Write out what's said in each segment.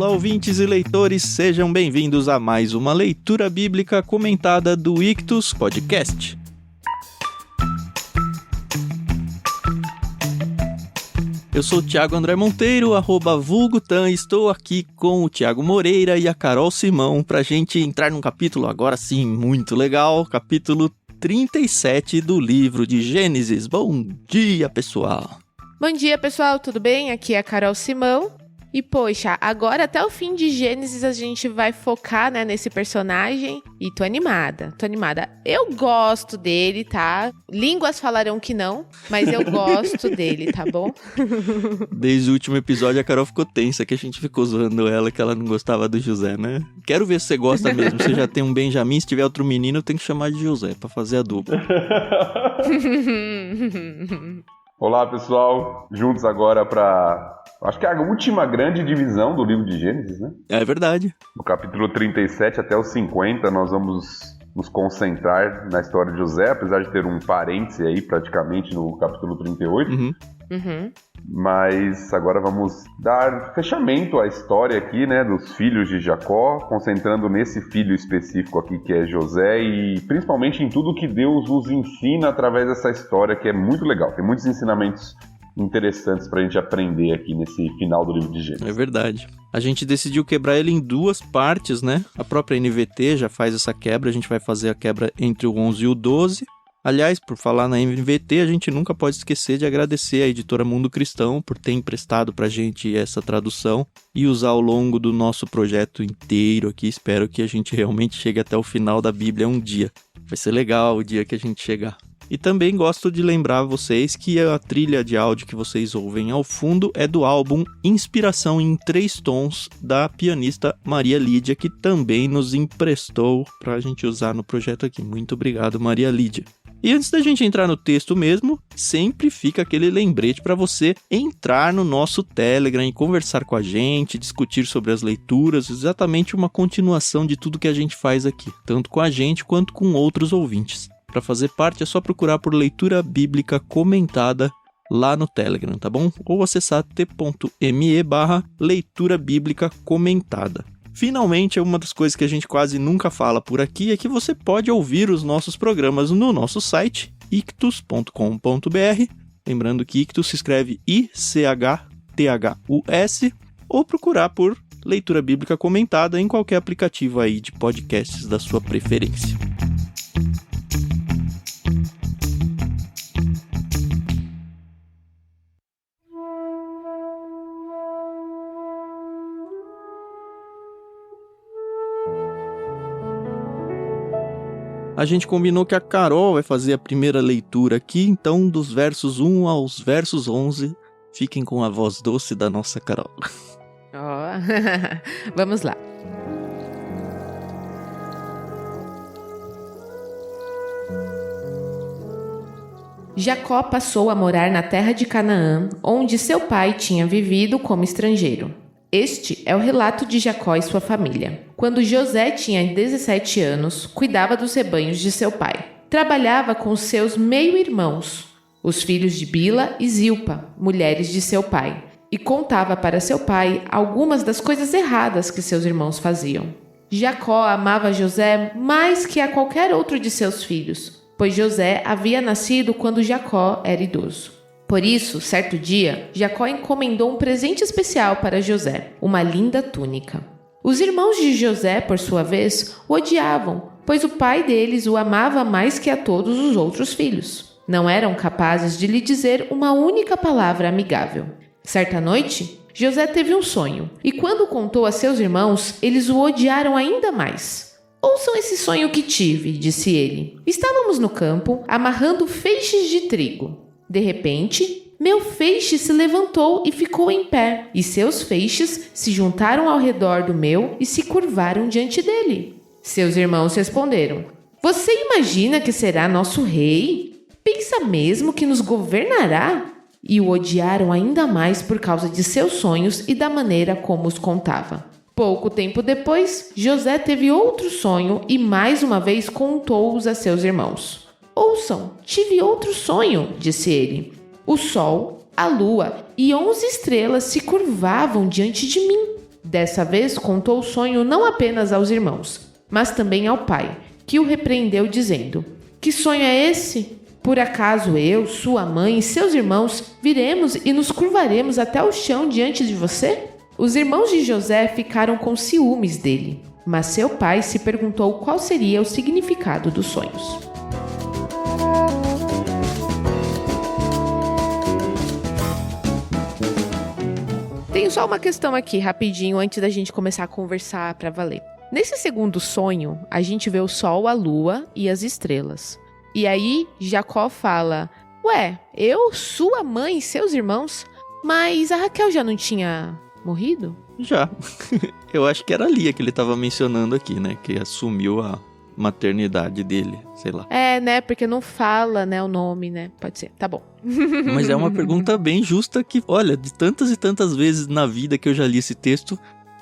Olá, ouvintes e leitores, sejam bem-vindos a mais uma leitura bíblica comentada do Ictus Podcast. Eu sou o Thiago André Monteiro, @vulgutan, e estou aqui com o Thiago Moreira e a Carol Simão pra gente entrar num capítulo agora sim muito legal, capítulo 37 do livro de Gênesis. Bom dia, pessoal! Bom dia, pessoal, tudo bem? Aqui é a Carol Simão. E, poxa, agora até o fim de Gênesis a gente vai focar, nesse personagem. E tô animada. Eu gosto dele, tá? Línguas falarão que não, mas eu gosto dele, tá bom? Desde o último episódio a Carol ficou tensa, que a gente ficou zoando ela, que ela não gostava do José, né? Quero ver se você gosta mesmo. Você já tem um Benjamin, se tiver outro menino, eu tenho que chamar de José pra fazer a dupla. Olá, pessoal. Juntos agora para... acho que é a última grande divisão do livro de Gênesis, né? É verdade. No capítulo 37 até o 50, nós vamos nos concentrar na história de José, apesar de ter um parêntese aí praticamente no capítulo 38. Mas agora vamos dar fechamento à história aqui, né, dos filhos de Jacó, concentrando nesse filho específico aqui que é José e principalmente em tudo que Deus nos ensina através dessa história, que é muito legal. Tem muitos ensinamentos interessantes pra gente aprender aqui nesse final do livro de Gênesis. É verdade. A gente decidiu quebrar ele em duas partes, né? A própria NVT já faz essa quebra, a gente vai fazer a quebra entre o 11 e o 12. Aliás, por falar na NVT, a gente nunca pode esquecer de agradecer a editora Mundo Cristão por ter emprestado pra gente essa tradução e usar ao longo do nosso projeto inteiro aqui. Espero que a gente realmente chegue até o final da Bíblia um dia. Vai ser legal o dia que a gente chegar. E também gosto de lembrar vocês que a trilha de áudio que vocês ouvem ao fundo é do álbum Inspiração em 3 Tons, da pianista Maria Lídia, que também nos emprestou pra gente usar no projeto aqui. Muito obrigado, Maria Lídia. E antes da gente entrar no texto mesmo, sempre fica aquele lembrete para você entrar no nosso Telegram e conversar com a gente, discutir sobre as leituras, exatamente uma continuação de tudo que a gente faz aqui, tanto com a gente quanto com outros ouvintes. Para fazer parte é só procurar por Leitura Bíblica Comentada lá no Telegram, tá bom? Ou acessar t.me/Leitura Bíblica Comentada. Finalmente, uma das coisas que a gente quase nunca fala por aqui é que você pode ouvir os nossos programas no nosso site, ictus.com.br. Lembrando que Ictus se escreve ICHTHUS, ou procurar por Leitura Bíblica Comentada em qualquer aplicativo aí de podcasts da sua preferência. A gente combinou que a Carol vai fazer a primeira leitura aqui, então dos versos 1 aos versos 11, fiquem com a voz doce da nossa Carol. Vamos lá. Jacó passou a morar na terra de Canaã, onde seu pai tinha vivido como estrangeiro. Este é o relato de Jacó e sua família. Quando José tinha 17 anos, cuidava dos rebanhos de seu pai. Trabalhava com seus meio-irmãos, os filhos de Bila e Zilpa, mulheres de seu pai, e contava para seu pai algumas das coisas erradas que seus irmãos faziam. Jacó amava José mais que a qualquer outro de seus filhos, pois José havia nascido quando Jacó era idoso. Por isso, certo dia, Jacó encomendou um presente especial para José, uma linda túnica. Os irmãos de José, por sua vez, o odiavam, pois o pai deles o amava mais que a todos os outros filhos. Não eram capazes de lhe dizer uma única palavra amigável. Certa noite, José teve um sonho, e quando contou a seus irmãos, eles o odiaram ainda mais. "Ouçam esse sonho que tive", disse ele. "Estávamos no campo, amarrando feixes de trigo. De repente, meu feixe se levantou e ficou em pé, e seus feixes se juntaram ao redor do meu e se curvaram diante dele." Seus irmãos responderam: "Você imagina que será nosso rei? Pensa mesmo que nos governará?" E o odiaram ainda mais por causa de seus sonhos e da maneira como os contava. Pouco tempo depois, José teve outro sonho e mais uma vez contou-os a seus irmãos. "Ouçam, tive outro sonho", disse ele. "O sol, a lua e 11 estrelas se curvavam diante de mim. Dessa vez contou o sonho não apenas aos irmãos, mas também ao pai, que o repreendeu dizendo: Que sonho é esse? Por acaso eu, sua mãe e seus irmãos viremos e nos curvaremos até o chão diante de você? Os irmãos de José ficaram com ciúmes dele, mas seu pai se perguntou qual seria o significado dos sonhos. Tenho só uma questão aqui, rapidinho, antes da gente começar a conversar pra valer. Nesse segundo sonho, a gente vê o sol, a lua e as estrelas. E aí, Jacó fala: Ué, eu, sua mãe e seus irmãos? Mas a Raquel já não tinha morrido? Já. Eu acho que era a Lia que ele tava mencionando aqui, né? Que assumiu a maternidade dele, sei lá. É, né? Porque não fala, né, o nome, né? Pode ser, tá bom. Mas é uma pergunta bem justa que, olha, de tantas e tantas vezes na vida que eu já li esse texto,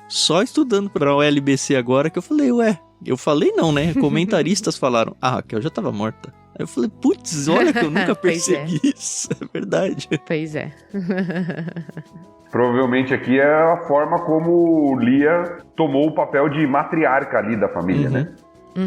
só estudando pra OLBC agora que eu falei, ué, eu falei não, né? Comentaristas falaram, a Raquel já tava morta. Aí eu falei, putz, olha que eu nunca percebi isso, é verdade. Pois é. Provavelmente aqui é a forma como Lia tomou o papel de matriarca ali da família, né?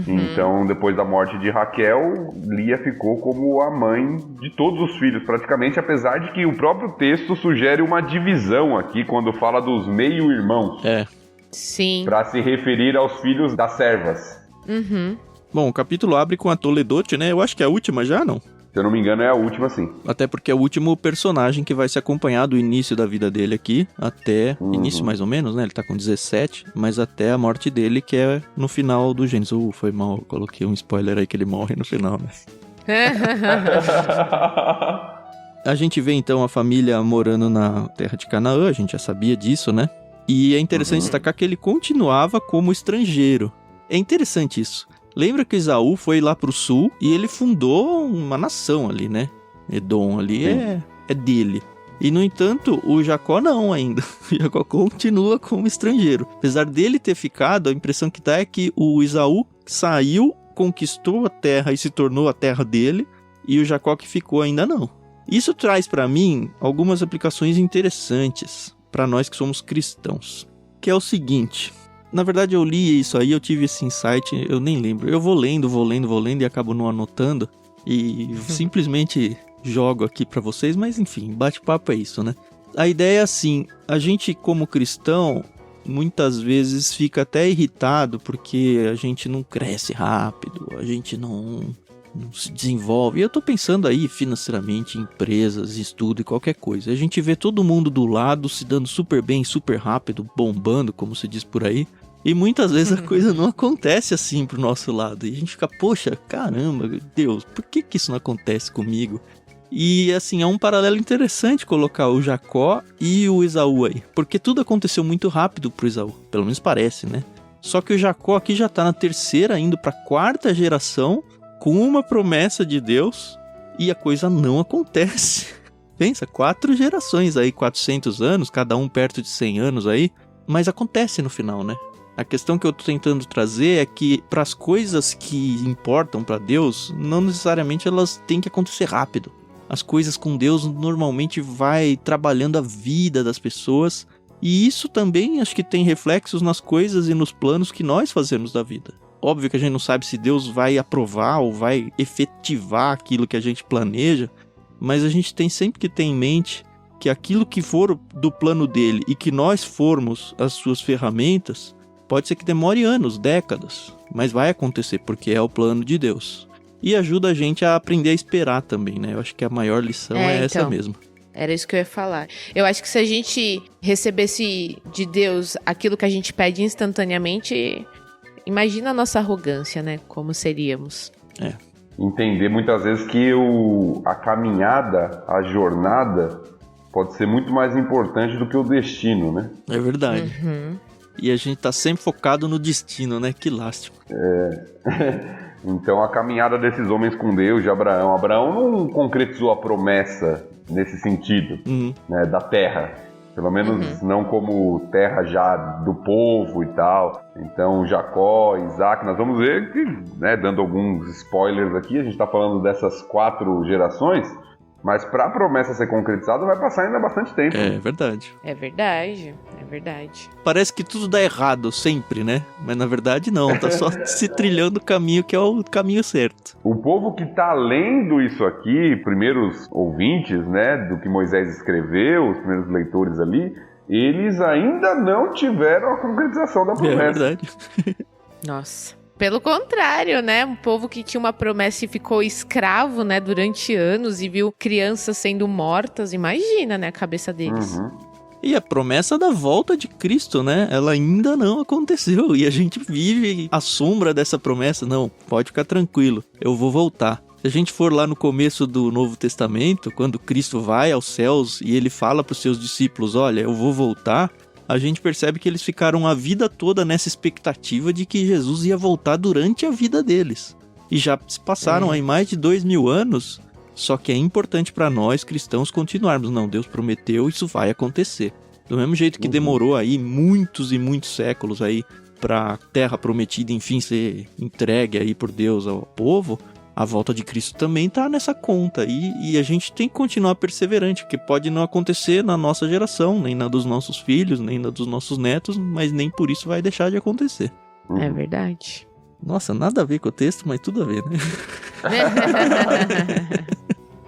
Então, depois da morte de Raquel, Lia ficou como a mãe de todos os filhos, praticamente, apesar de que o próprio texto sugere uma divisão aqui, quando fala dos meio-irmãos. É. Sim. Para se referir aos filhos das servas. Bom, o capítulo abre com a Toledote, né? Eu acho que é a última já, não? Se eu não me engano, é a última, sim. Até porque é o último personagem que vai se acompanhar do início da vida dele aqui, até... Início mais ou menos, né? Ele tá com 17, mas até a morte dele, que é no final do Gênesis. Foi mal, eu coloquei um spoiler aí que ele morre no final, né? A gente vê, então, a família morando na terra de Canaã, a gente já sabia disso, né? E é interessante destacar que ele continuava como estrangeiro. É interessante isso. Lembra que Esaú foi lá pro sul e ele fundou uma nação ali, né? Edom ali é dele. E, no entanto, o Jacó não ainda. O Jacó continua como estrangeiro. Apesar dele ter ficado, a impressão que dá é que o Esaú saiu, conquistou a terra e se tornou a terra dele, e o Jacó que ficou ainda não. Isso traz para mim algumas aplicações interessantes para nós que somos cristãos. Que é o seguinte... Na verdade, eu li isso aí, eu tive esse insight, eu nem lembro. Eu vou lendo e acabo não anotando. E simplesmente jogo aqui pra vocês, mas enfim, bate-papo é isso, né? A ideia é assim, a gente como cristão, muitas vezes fica até irritado porque a gente não cresce rápido, a gente não se desenvolve. E eu tô pensando aí financeiramente, em empresas, estudo e qualquer coisa. A gente vê todo mundo do lado se dando super bem, super rápido, bombando, como se diz por aí. E muitas vezes a coisa não acontece assim pro nosso lado. E a gente fica, poxa, caramba, Deus, por que isso não acontece comigo? E assim, é um paralelo interessante colocar o Jacó e o Esaú aí. Porque tudo aconteceu muito rápido pro Esaú, pelo menos parece, né? Só que o Jacó aqui já tá na terceira, indo pra quarta geração, com uma promessa de Deus, e a coisa não acontece. Pensa, 4 gerações aí, 400 anos, cada um perto de 100 anos aí, mas acontece no final, né? A questão que eu tô tentando trazer é que para as coisas que importam para Deus, não necessariamente elas têm que acontecer rápido. As coisas com Deus normalmente vai trabalhando a vida das pessoas, e isso também acho que tem reflexos nas coisas e nos planos que nós fazemos da vida. Óbvio que a gente não sabe se Deus vai aprovar ou vai efetivar aquilo que a gente planeja, mas a gente tem sempre que ter em mente que aquilo que for do plano dele e que nós formos as suas ferramentas, pode ser que demore anos, décadas, mas vai acontecer porque é o plano de Deus. E ajuda a gente a aprender a esperar também, né? Eu acho que a maior lição é essa mesmo. Era isso que eu ia falar. Eu acho que se a gente recebesse de Deus aquilo que a gente pede instantaneamente, imagina a nossa arrogância, né? Como seríamos. É. Entender muitas vezes que a caminhada, a jornada, pode ser muito mais importante do que o destino, né? É verdade. E a gente tá sempre focado no destino, né? Que lastro. Então a caminhada desses homens com Deus, de Abraão. Abraão não concretizou a promessa nesse sentido, né, da terra. Pelo menos não como terra já do povo e tal. Então Jacó, Isaac, nós vamos ver que, né, dando alguns spoilers aqui, a gente tá falando dessas 4 gerações, mas para a promessa ser concretizada vai passar ainda bastante tempo. É verdade. É verdade. verdade. Parece que tudo dá errado sempre, né? Mas na verdade não, tá só se trilhando o caminho que é o caminho certo. O povo que tá lendo isso aqui, primeiros ouvintes, né, do que Moisés escreveu, os primeiros leitores ali, eles ainda não tiveram a concretização da promessa. É verdade. Nossa. Pelo contrário, né? Um povo que tinha uma promessa e ficou escravo, né? Durante anos e viu crianças sendo mortas. Imagina, né? A cabeça deles. E a promessa da volta de Cristo, né? Ela ainda não aconteceu. E a gente vive à sombra dessa promessa. Não, pode ficar tranquilo. Eu vou voltar. Se a gente for lá no começo do Novo Testamento, quando Cristo vai aos céus e ele fala para os seus discípulos, olha, eu vou voltar, a gente percebe que eles ficaram a vida toda nessa expectativa de que Jesus ia voltar durante a vida deles. E já se passaram aí mais de 2000 anos, só que é importante para nós cristãos continuarmos. Não, Deus prometeu, isso vai acontecer. Do mesmo jeito que demorou aí muitos e muitos séculos aí para a terra prometida, enfim, ser entregue aí por Deus ao povo, a volta de Cristo também tá nessa conta. E a gente tem que continuar perseverante, porque pode não acontecer na nossa geração, nem na dos nossos filhos, nem na dos nossos netos, mas nem por isso vai deixar de acontecer. É verdade. Nossa, nada a ver com o texto, mas tudo a ver, né?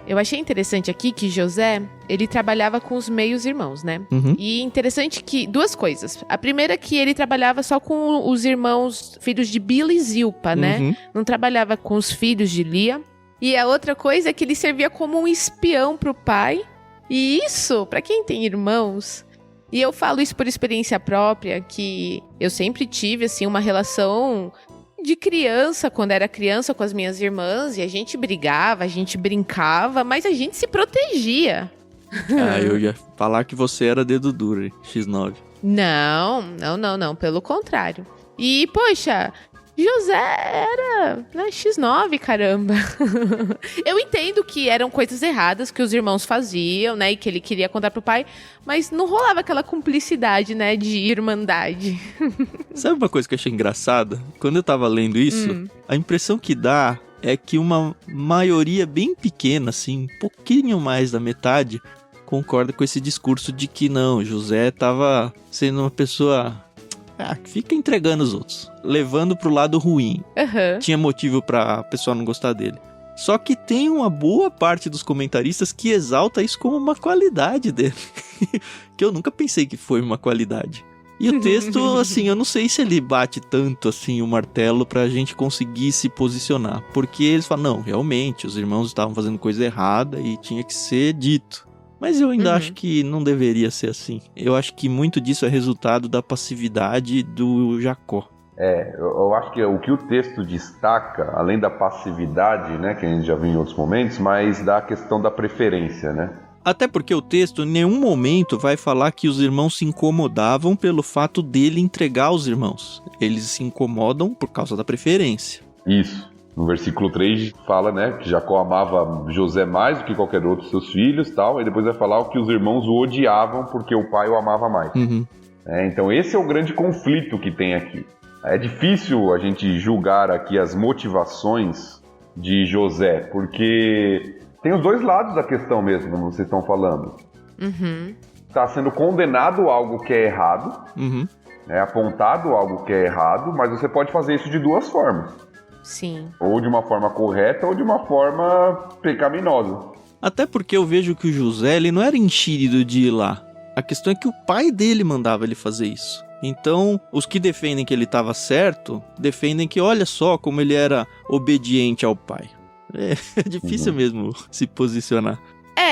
Eu achei interessante aqui que José, ele trabalhava com os meios-irmãos, né? E interessante que, duas coisas. A primeira é que ele trabalhava só com os irmãos, filhos de Bila e Zilpa, né? Não trabalhava com os filhos de Lia. E a outra coisa é que ele servia como um espião pro pai. E isso, pra quem tem irmãos... E eu falo isso por experiência própria, que eu sempre tive, assim, uma relação... de criança, quando era criança com as minhas irmãs, e a gente brigava, a gente brincava, mas a gente se protegia. Eu ia falar que você era dedo duro, X9. Não, pelo contrário. E, poxa, José era, né, X9, caramba. Eu entendo que eram coisas erradas que os irmãos faziam, né, e que ele queria contar pro pai, mas não rolava aquela cumplicidade, né, de irmandade. Sabe uma coisa que eu achei engraçada? Quando eu tava lendo isso, a impressão que dá é que uma maioria bem pequena, assim, um pouquinho mais da metade, concorda com esse discurso de que não, José tava sendo uma pessoa... que fica entregando os outros, levando pro lado ruim. Tinha motivo pra pessoa não gostar dele. Só que tem uma boa parte dos comentaristas que exalta isso como uma qualidade dele. Que eu nunca pensei que foi uma qualidade. E o texto, assim, eu não sei se ele bate tanto, assim, o martelo pra gente conseguir se posicionar. Porque eles falam, não, realmente, os irmãos estavam fazendo coisa errada e tinha que ser dito. Mas eu ainda acho que não deveria ser assim. Eu acho que muito disso é resultado da passividade do Jacó. Eu acho que o que o texto destaca, além da passividade, né, que a gente já viu em outros momentos, mas da questão da preferência, né? Até porque o texto em nenhum momento vai falar que os irmãos se incomodavam pelo fato dele entregar os irmãos. Eles se incomodam por causa da preferência. Isso. No versículo 3 fala, né, que Jacó amava José mais do que qualquer outro dos seus filhos, tal, e depois vai falar que os irmãos o odiavam porque o pai o amava mais. Então esse é o grande conflito que tem aqui. É difícil a gente julgar aqui as motivações de José, porque tem os dois lados da questão mesmo, como vocês estão falando. Está sendo condenado algo que é errado, apontado algo que é errado, mas você pode fazer isso de duas formas. Sim. Ou de uma forma correta ou de uma forma pecaminosa. Até porque eu vejo que o José, ele não era enxerido de ir lá. A questão é que o pai dele mandava ele fazer isso. Então, os que defendem que ele estava certo, defendem que olha só como ele era obediente ao pai. É difícil mesmo se posicionar.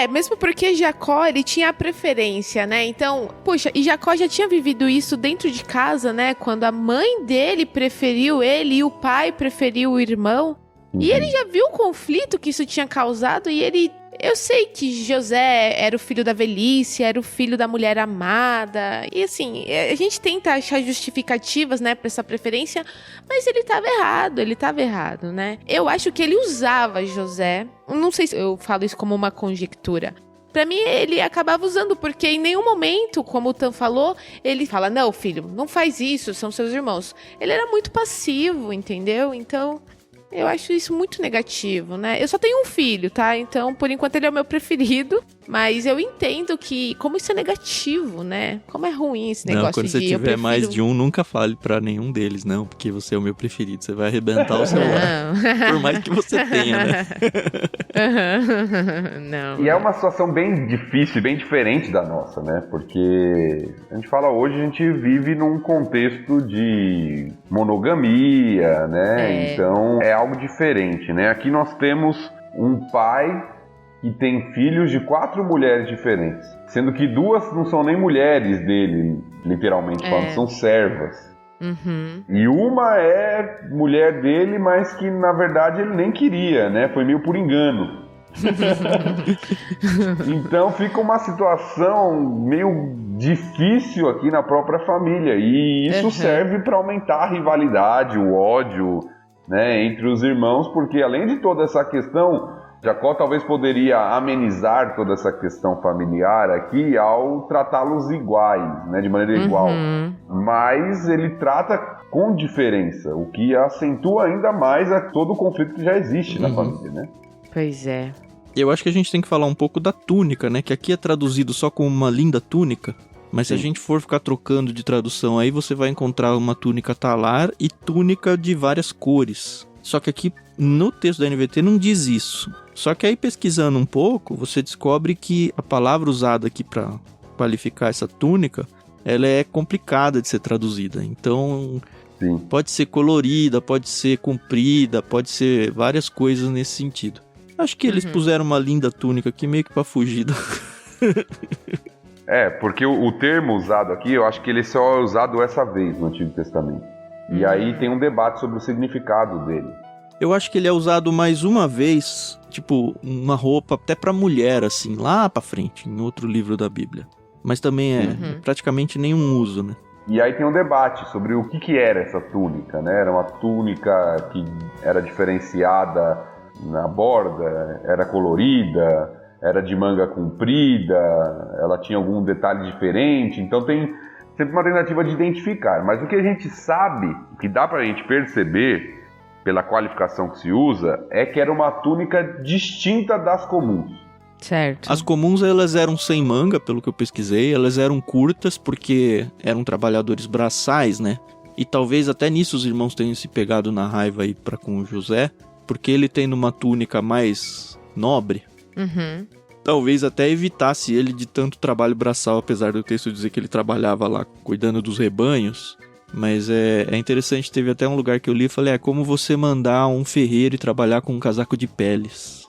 Mesmo porque Jacó, ele tinha a preferência, né? Então, poxa, e Jacó já tinha vivido isso dentro de casa, né? Quando a mãe dele preferiu ele e o pai preferiu o irmão. E ele já viu o conflito que isso tinha causado e ele... Eu sei que José era o filho da velhice, era o filho da mulher amada. E assim, a gente tenta achar justificativas, né, pra essa preferência, mas ele tava errado, né? Eu acho que ele usava José, não sei se eu falo isso como uma conjectura. Pra mim, ele acabava usando, porque em nenhum momento, como o Tan falou, ele fala, não, filho, não faz isso, são seus irmãos. Ele era muito passivo, entendeu? Então... eu acho isso muito negativo, né? Eu só tenho um filho, tá? Então, por enquanto, ele é o meu preferido. Mas eu entendo que, como isso é negativo, né? Como é ruim esse negócio Não, quando você tiver mais de um, nunca fale pra nenhum deles, não, porque você é o meu preferido. Você vai arrebentar o celular. Por mais que você tenha, né? Não. E é uma situação bem difícil, bem diferente da nossa, né? Porque a gente fala hoje, a gente vive num contexto de monogamia, né? Então é algo diferente, né? Aqui nós temos um pai que tem filhos de 4 mulheres diferentes, sendo que 2 não são nem mulheres dele, literalmente falando, são servas. Uhum. E uma é mulher dele, mas que na verdade ele nem queria, né? Foi meio por engano. Então fica uma situação meio difícil aqui na própria família, e isso serve para aumentar a rivalidade, o ódio, né, entre os irmãos, porque além de toda essa questão, Jacó talvez poderia amenizar toda essa questão familiar aqui ao tratá-los iguais, né, de maneira igual. Mas ele trata com diferença, o que acentua ainda mais todo o conflito que já existe na família, né? Pois é. Eu acho que a gente tem que falar um pouco da túnica, né? Que aqui é traduzido só como uma linda túnica, mas se a gente for ficar trocando de tradução aí, você vai encontrar uma túnica talar e túnica de várias cores. Só que aqui no texto da NVT não diz isso. Só que aí pesquisando um pouco, você descobre que a palavra usada aqui para qualificar essa túnica, ela é complicada de ser traduzida. Então, pode ser colorida, pode ser comprida, pode ser várias coisas nesse sentido. Acho que eles puseram uma linda túnica aqui meio que pra fugir do... Porque o termo usado aqui, eu acho que ele só é usado essa vez no Antigo Testamento. E aí tem um debate sobre o significado dele. Eu acho que ele é usado mais uma vez, tipo, uma roupa até pra mulher, assim, lá pra frente, em outro livro da Bíblia. Mas também é praticamente nenhum uso, né? E aí tem um debate sobre o que era essa túnica, né? Era uma túnica que era diferenciada na borda, era colorida, era de manga comprida, ela tinha algum detalhe diferente, então tem sempre uma tentativa de identificar. Mas o que a gente sabe, o que dá pra gente perceber pela qualificação que se usa, é que era uma túnica distinta das comuns. Certo. As comuns, elas eram sem manga, pelo que eu pesquisei, elas eram curtas porque eram trabalhadores braçais, né? E talvez até nisso os irmãos tenham se pegado na raiva aí pra com o José, porque ele tendo uma túnica mais nobre, talvez até evitasse ele de tanto trabalho braçal, apesar do texto dizer que ele trabalhava lá cuidando dos rebanhos. Mas é interessante, teve até um lugar que eu li e falei, como você mandar um ferreiro e trabalhar com um casaco de peles.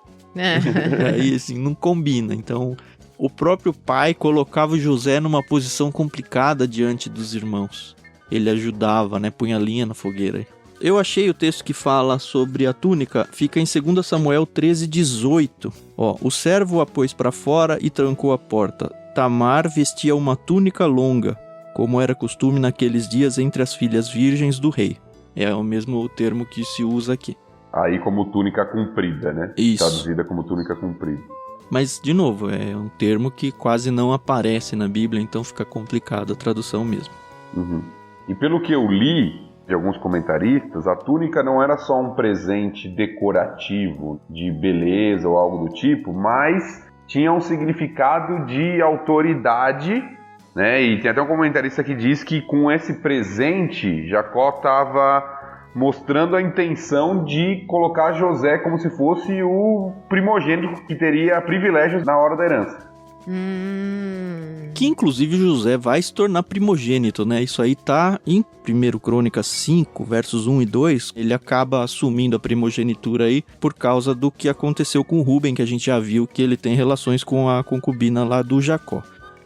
Aí assim, não combina. Então o próprio pai colocava o José numa posição complicada diante dos irmãos. Ele ajudava, né, punha linha na fogueira. Eu achei o texto que fala sobre a túnica, fica em 2 Samuel 13:18. O servo a pôs para fora e trancou a porta. Tamar vestia uma túnica longa, como era costume naqueles dias entre as filhas virgens do rei. É o mesmo termo que se usa aqui. Aí como túnica comprida, né? Isso. Traduzida como túnica comprida. Mas, de novo, é um termo que quase não aparece na Bíblia, então fica complicada a tradução mesmo. E pelo que eu li de alguns comentaristas, a túnica não era só um presente decorativo de beleza ou algo do tipo, mas tinha um significado de autoridade, né? E tem até um comentarista que diz que com esse presente, Jacó estava mostrando a intenção de colocar José como se fosse o primogênito que teria privilégios na hora da herança. Que inclusive José vai se tornar primogênito, né? Isso aí tá em 1 Crônicas 5, versos 1 e 2. Ele acaba assumindo a primogenitura aí por causa do que aconteceu com Rúben, que a gente já viu que ele tem relações com a concubina lá do Jacó.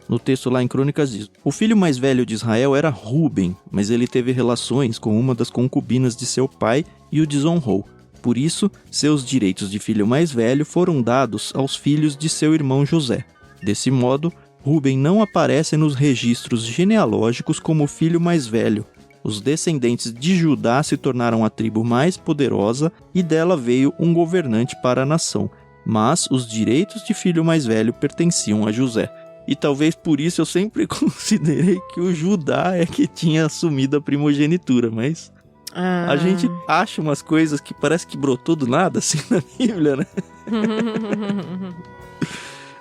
No texto lá em Crônicas diz: o filho mais velho de Israel era Rúben, mas ele teve relações com uma das concubinas de seu pai e o desonrou. Por isso, seus direitos de filho mais velho foram dados aos filhos de seu irmão José. Desse modo, Rúben não aparece nos registros genealógicos como o filho mais velho. Os descendentes de Judá se tornaram a tribo mais poderosa e dela veio um governante para a nação. Mas os direitos de filho mais velho pertenciam a José. E talvez por isso eu sempre considerei que o Judá é que tinha assumido a primogenitura, mas a gente acha umas coisas que parece que brotou do nada, assim, na Bíblia, né?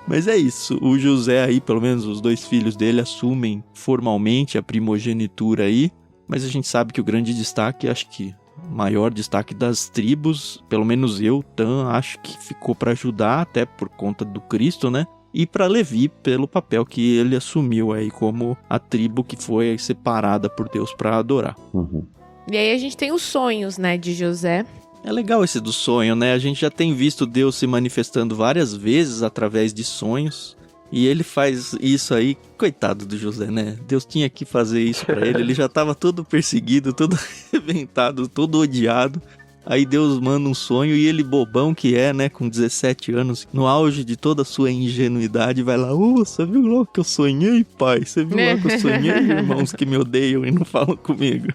Mas é isso, o José aí, pelo menos os 2 filhos dele, assumem formalmente a primogenitura aí, mas a gente sabe que o grande destaque, acho que o maior destaque das tribos, pelo menos eu, Tan, acho que ficou para Judá, até por conta do Cristo, né? E para Levi, pelo papel que ele assumiu aí como a tribo que foi separada por Deus para adorar. E aí a gente tem os sonhos, né, de José. É legal esse do sonho, né? A gente já tem visto Deus se manifestando várias vezes através de sonhos. E ele faz isso aí, coitado do José, né? Deus tinha que fazer isso pra ele. Ele já tava todo perseguido, todo arrebentado, todo odiado. Aí Deus manda um sonho e ele, bobão que é, né? Com 17 anos, no auge de toda a sua ingenuidade, vai lá: você viu lá o que eu sonhei, pai? Você viu lá o que eu sonhei, irmãos que me odeiam e não falam comigo?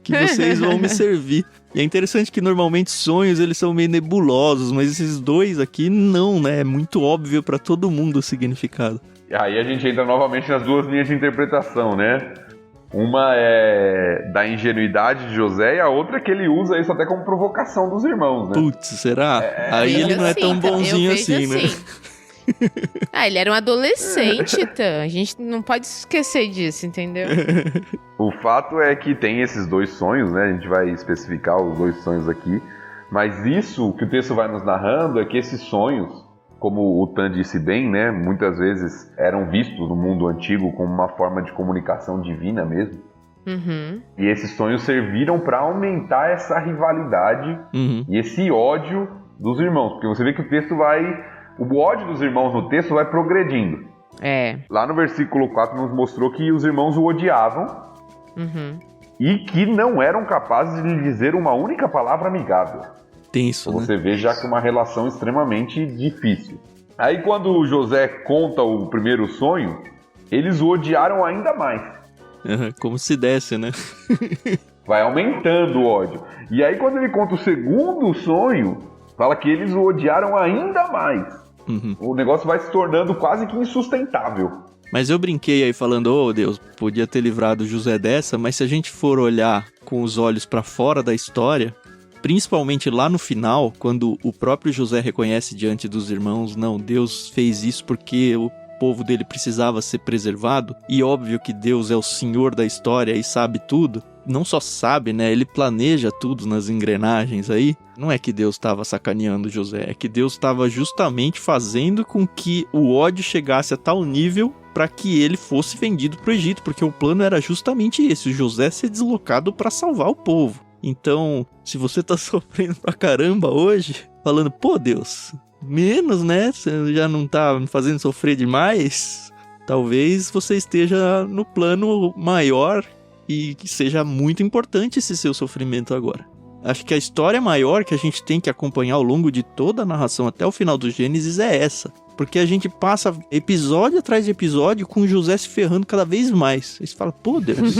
Que vocês vão me servir. E é interessante que normalmente sonhos eles são meio nebulosos, mas esses 2 aqui não, né? É muito óbvio pra todo mundo o significado. E aí a gente entra novamente nas 2 linhas de interpretação, né? Uma é da ingenuidade de José e a outra é que ele usa isso até como provocação dos irmãos, né? Putz, será? Aí ele não é tão bonzinho assim, né? Ele era um adolescente, Tan. A gente não pode esquecer disso, entendeu? O fato é que tem esses 2 sonhos, né? A gente vai especificar os 2 sonhos aqui. Mas isso que o texto vai nos narrando é que esses sonhos, como o Tan disse bem, né? Muitas vezes eram vistos no mundo antigo como uma forma de comunicação divina mesmo. E esses sonhos serviram para aumentar essa rivalidade e esse ódio dos irmãos. Porque você vê que o texto vai... O ódio dos irmãos no texto vai progredindo. Lá no versículo 4 nos mostrou que os irmãos o odiavam e que não eram capazes de lhe dizer uma única palavra amigável. Tenso, então, você vê já que uma relação extremamente difícil. Aí quando o José conta o primeiro sonho, eles o odiaram ainda mais. Como se desse, né? Vai aumentando o ódio. E aí quando ele conta o segundo sonho, fala que eles o odiaram ainda mais. O negócio vai se tornando quase que insustentável. Mas eu brinquei aí falando: Deus, podia ter livrado José dessa, mas se a gente for olhar com os olhos pra fora da história, principalmente lá no final, quando o próprio José reconhece diante dos irmãos: não, Deus fez isso porque o povo dele precisava ser preservado, e óbvio que Deus é o Senhor da história e sabe tudo. Não só sabe, né? Ele planeja tudo nas engrenagens aí. Não é que Deus estava sacaneando José, é que Deus estava justamente fazendo com que o ódio chegasse a tal nível para que ele fosse vendido para o Egito, porque o plano era justamente esse: o José ser deslocado para salvar o povo. Então, se você tá sofrendo pra caramba hoje, falando: pô, Deus, menos, né? Você já não tá me fazendo sofrer demais? Talvez você esteja no plano maior e que seja muito importante esse seu sofrimento agora. Acho que a história maior que a gente tem que acompanhar ao longo de toda a narração até o final do Gênesis é essa. Porque a gente passa episódio atrás de episódio com José se ferrando cada vez mais. Aí você fala: pô, Deus.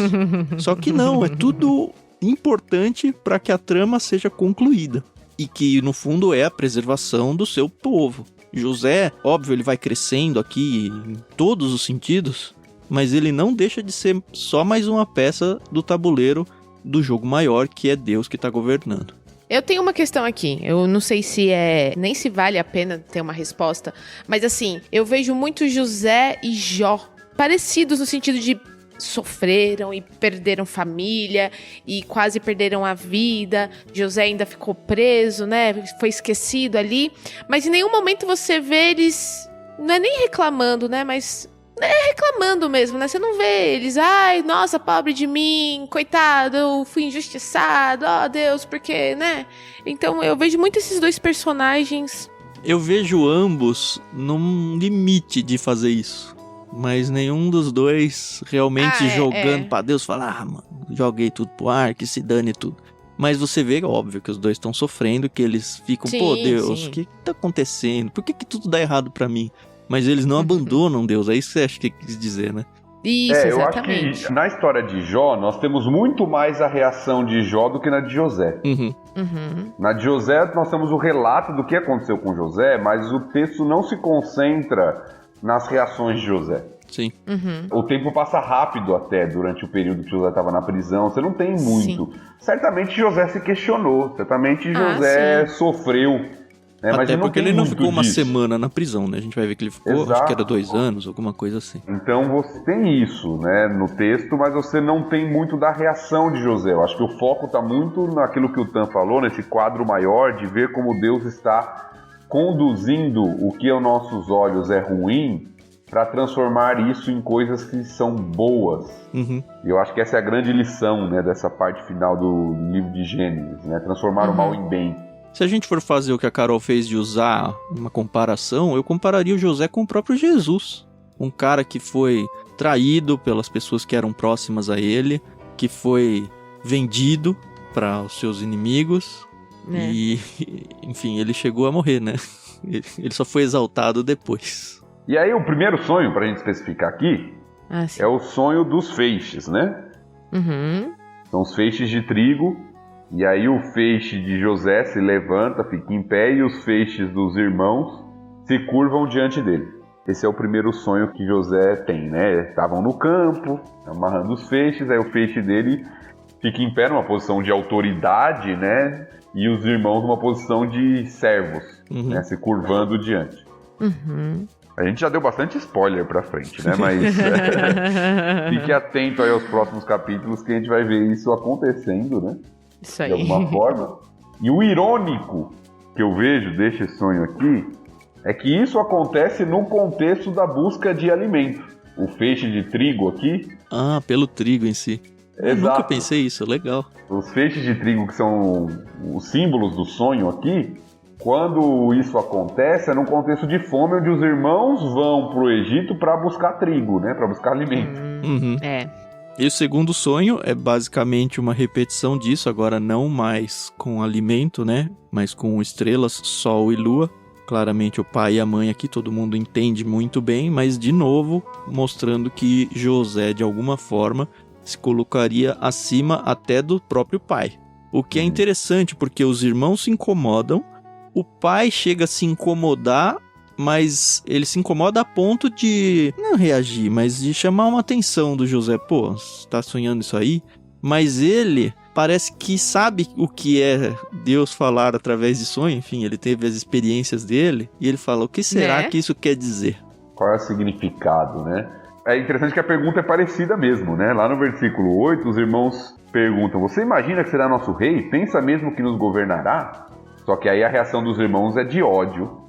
Só que não, é tudo importante para que a trama seja concluída. E que, no fundo, é a preservação do seu povo. José, óbvio, ele vai crescendo aqui em todos os sentidos, mas ele não deixa de ser só mais uma peça do tabuleiro do jogo maior, que é Deus que está governando. Eu tenho uma questão aqui, eu não sei se nem se vale a pena ter uma resposta, mas assim, eu vejo muito José e Jó parecidos no sentido de sofreram e perderam família e quase perderam a vida. José ainda ficou preso, né? Foi esquecido ali, mas em nenhum momento você vê eles, não é nem reclamando, né? Mas é reclamando mesmo, né? Você não vê eles: ai, nossa, pobre de mim, coitado, eu fui injustiçado, ó Deus, porque, né? Então eu vejo muito esses 2 personagens. Eu vejo ambos num limite de fazer isso, mas nenhum dos 2 realmente jogando pra Deus, falar: mano, joguei tudo pro ar, que se dane tudo. Mas você vê, óbvio, que os 2 estão sofrendo, que eles ficam: pô, Deus, o que tá acontecendo? Por que tudo dá errado pra mim? Mas eles não abandonam Deus, é isso que você acha que quis dizer, né? Isso, exatamente. Eu acho que na história de Jó, nós temos muito mais a reação de Jó do que na de José. Na de José, nós temos o relato do que aconteceu com José, mas o texto não se concentra nas reações de José. Sim. O tempo passa rápido até durante o período que José estava na prisão. Você não tem muito. Sim. Certamente José se questionou. Certamente José sofreu Né? Mas Até porque ele não ficou uma disso. semana na prisão, né? A gente vai ver que ele ficou, acho que era 2 anos, alguma coisa assim. Então você tem isso, né, no texto, mas você não tem muito da reação de José. Eu acho que o foco está muito naquilo que o Tan falou, nesse quadro maior de ver como Deus está conduzindo o que aos nossos olhos é ruim para transformar isso em coisas que são boas. Uhum. E eu acho que essa é a grande lição, né, dessa parte final do livro de Gênesis, né, transformar o mal em bem. Se a gente for fazer o que a Carol fez de usar uma comparação, eu compararia o José com o próprio Jesus. Um cara que foi traído pelas pessoas que eram próximas a ele, que foi vendido para os seus inimigos e, enfim, ele chegou a morrer, né? Ele só foi exaltado depois. E aí o primeiro sonho, para a gente especificar aqui, é o sonho dos feixes, né? Uhum. São os feixes de trigo, e aí o feixe de José se levanta, fica em pé, e os feixes dos irmãos se curvam diante dele. Esse é o primeiro sonho que José tem, né? Estavam no campo, amarrando os feixes, aí o feixe dele fica em pé numa posição de autoridade, né? E os irmãos numa posição de servos, né? Se curvando diante. Uhum. A gente já deu bastante spoiler pra frente, né? Mas fique atento aí aos próximos capítulos que a gente vai ver isso acontecendo, né? Isso aí. De alguma forma. E o irônico que eu vejo deste sonho aqui é que isso acontece no contexto da busca de alimento. O feixe de trigo aqui... Ah, pelo trigo em si. Eu Exato. nunca pensei isso, legal. Os feixes de trigo que são os símbolos do sonho aqui, quando isso acontece é num contexto de fome, onde os irmãos vão pro Egito para buscar trigo, né? Para buscar alimento. Uhum. E o segundo sonho é basicamente uma repetição disso, agora não mais com alimento, né? Mas com estrelas, sol e lua. Claramente o pai e a mãe aqui, todo mundo entende muito bem, mas de novo mostrando que José, de alguma forma, se colocaria acima até do próprio pai. O que é interessante, porque os irmãos se incomodam, o pai chega a se incomodar, mas ele se incomoda a ponto de não reagir, mas de chamar uma atenção do José. Pô, você tá sonhando isso aí? Mas ele parece que sabe o que é Deus falar através de sonho. Enfim, ele teve as experiências dele e ele fala, o que será que isso quer dizer? Qual é o significado, né? É interessante que a pergunta é parecida mesmo, né? Lá no versículo 8, os irmãos perguntam, você imagina que será nosso rei? Pensa mesmo que nos governará? Só que aí a reação dos irmãos é de ódio,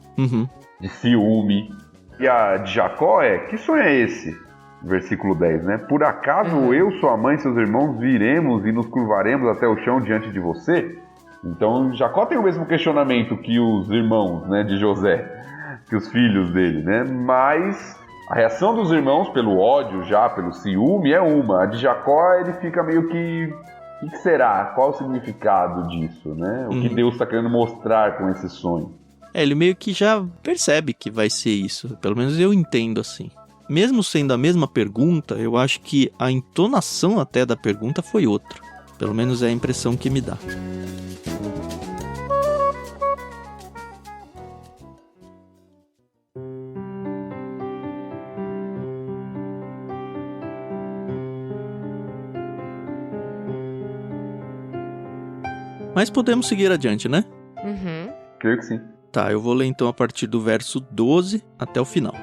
de ciúme. E a de Jacó é, que sonho é esse? Versículo 10, né? Por acaso eu, sua mãe e seus irmãos viremos e nos curvaremos até o chão diante de você? Então Jacó tem o mesmo questionamento que os irmãos, né, de José, que os filhos dele, né? Mas a reação dos irmãos pelo ódio já, pelo ciúme é uma. A de Jacó ele fica meio que... O que será? Qual o significado disso, né? O que Deus está querendo mostrar com esse sonho? Ele meio que já percebe que vai ser isso. Pelo menos eu entendo assim. Mesmo sendo a mesma pergunta, eu acho que a entonação até da pergunta foi outra. Pelo menos é a impressão que me dá. Mas podemos seguir adiante, né? Creio que sim. Tá, eu vou ler então a partir do verso 12 até o final.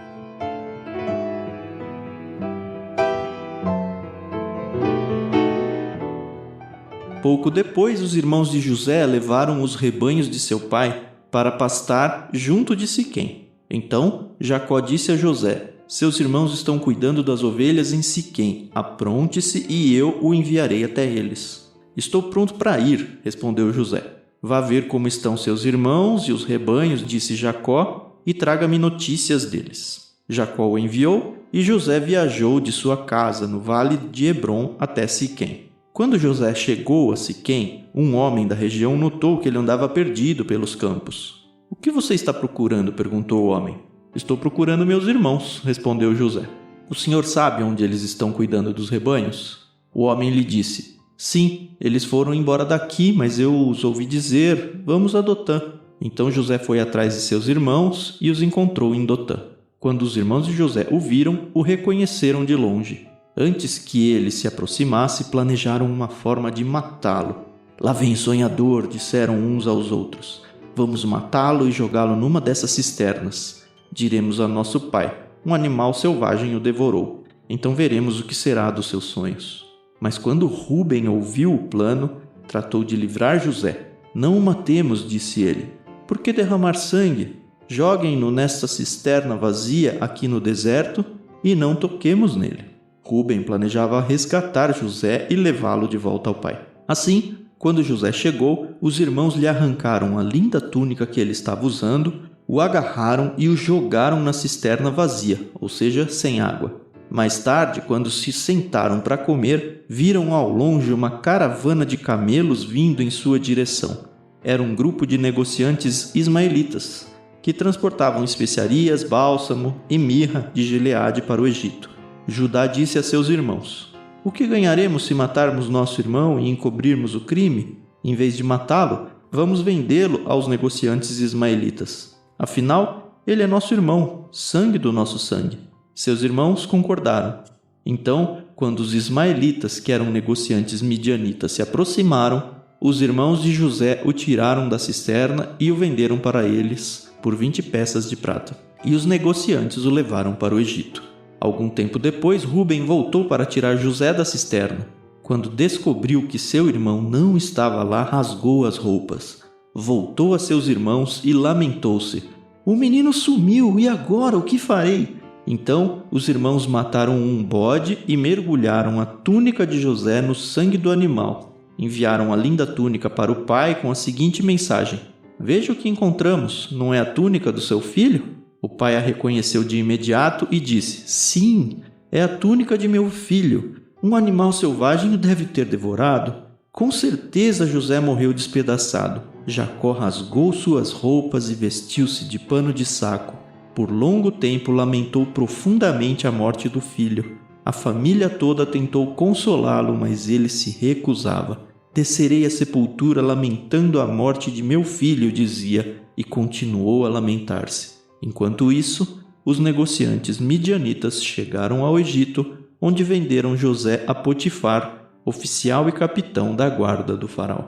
Pouco depois, os irmãos de José levaram os rebanhos de seu pai para pastar junto de Siquém. Então, Jacó disse a José, seus irmãos estão cuidando das ovelhas em Siquém. Apronte-se e eu o enviarei até eles. Estou pronto para ir, respondeu José. Vá ver como estão seus irmãos e os rebanhos, disse Jacó, e traga-me notícias deles. Jacó o enviou, e José viajou de sua casa no vale de Hebrom até Siquém. Quando José chegou a Siquém, um homem da região notou que ele andava perdido pelos campos. O que você está procurando? Perguntou o homem. Estou procurando meus irmãos, respondeu José. O senhor sabe onde eles estão cuidando dos rebanhos? O homem lhe disse, sim, eles foram embora daqui, mas eu os ouvi dizer, vamos a Dotã. Então José foi atrás de seus irmãos e os encontrou em Dotã. Quando os irmãos de José o viram, o reconheceram de longe. Antes que ele se aproximasse, planejaram uma forma de matá-lo. Lá vem sonhador, disseram uns aos outros. Vamos matá-lo e jogá-lo numa dessas cisternas. Diremos a nosso pai: um animal selvagem o devorou. Então veremos o que será dos seus sonhos. Mas quando Rúben ouviu o plano, tratou de livrar José. Não o matemos, disse ele. Por que derramar sangue? Joguem-no nesta cisterna vazia aqui no deserto e não toquemos nele. Rúben planejava resgatar José e levá-lo de volta ao pai. Assim, quando José chegou, os irmãos lhe arrancaram a linda túnica que ele estava usando, o agarraram e o jogaram na cisterna vazia, ou seja, sem água. Mais tarde, quando se sentaram para comer, viram ao longe uma caravana de camelos vindo em sua direção. Era um grupo de negociantes ismaelitas, que transportavam especiarias, bálsamo e mirra de Gileade para o Egito. Judá disse a seus irmãos: o que ganharemos se matarmos nosso irmão e encobrirmos o crime? Em vez de matá-lo, vamos vendê-lo aos negociantes ismaelitas. Afinal, ele é nosso irmão, sangue do nosso sangue. Seus irmãos concordaram. Então, quando os ismaelitas, que eram negociantes midianitas, se aproximaram, os irmãos de José o tiraram da cisterna e o venderam para eles por 20 peças de prata. E os negociantes o levaram para o Egito. Algum tempo depois, Rúben voltou para tirar José da cisterna. Quando descobriu que seu irmão não estava lá, rasgou as roupas. Voltou a seus irmãos e lamentou-se. O menino sumiu, e agora o que farei? Então, os irmãos mataram um bode e mergulharam a túnica de José no sangue do animal. Enviaram a linda túnica para o pai com a seguinte mensagem: veja o que encontramos, não é a túnica do seu filho? O pai a reconheceu de imediato e disse: sim, é a túnica de meu filho. Um animal selvagem o deve ter devorado. Com certeza José morreu despedaçado. Jacó rasgou suas roupas e vestiu-se de pano de saco. Por longo tempo lamentou profundamente a morte do filho. A família toda tentou consolá-lo, mas ele se recusava. Descerei à sepultura lamentando a morte de meu filho, dizia, e continuou a lamentar-se. Enquanto isso, os negociantes midianitas chegaram ao Egito, onde venderam José a Potifar, oficial e capitão da guarda do faraó.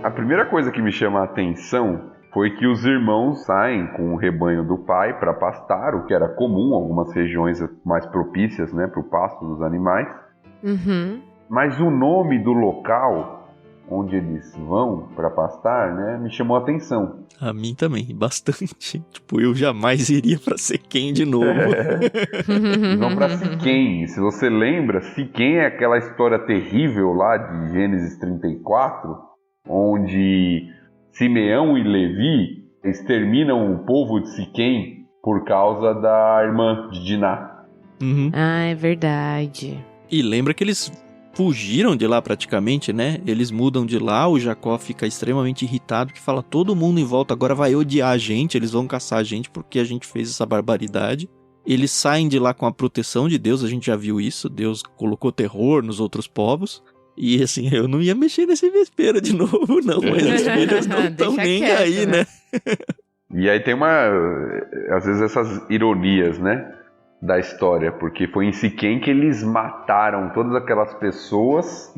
A primeira coisa que me chama a atenção foi que os irmãos saem com o rebanho do pai para pastar, o que era comum em algumas regiões mais propícias, né, para o pasto dos animais. Mas o nome do local onde eles vão para pastar, né, me chamou a atenção. A mim também, bastante. Tipo, eu jamais iria para Siquém de novo. Eles vão para Siquém. Se você lembra, Siquém é aquela história terrível lá de Gênesis 34, onde Simeão e Levi exterminam o povo de Siquém por causa da irmã de Diná. Ah, é verdade. E lembra que eles fugiram de lá praticamente, né? Eles mudam de lá, o Jacó fica extremamente irritado, que fala: todo mundo em volta agora vai odiar a gente, eles vão caçar a gente porque a gente fez essa barbaridade. Eles saem de lá com a proteção de Deus, a gente já viu isso, Deus colocou terror nos outros povos. E assim, eu não ia mexer nesse vespeiro de novo, não, mas os filhos não estão nem quieto, aí, né? E aí tem às vezes essas ironias, né, da história, porque foi em Siquém que eles mataram todas aquelas pessoas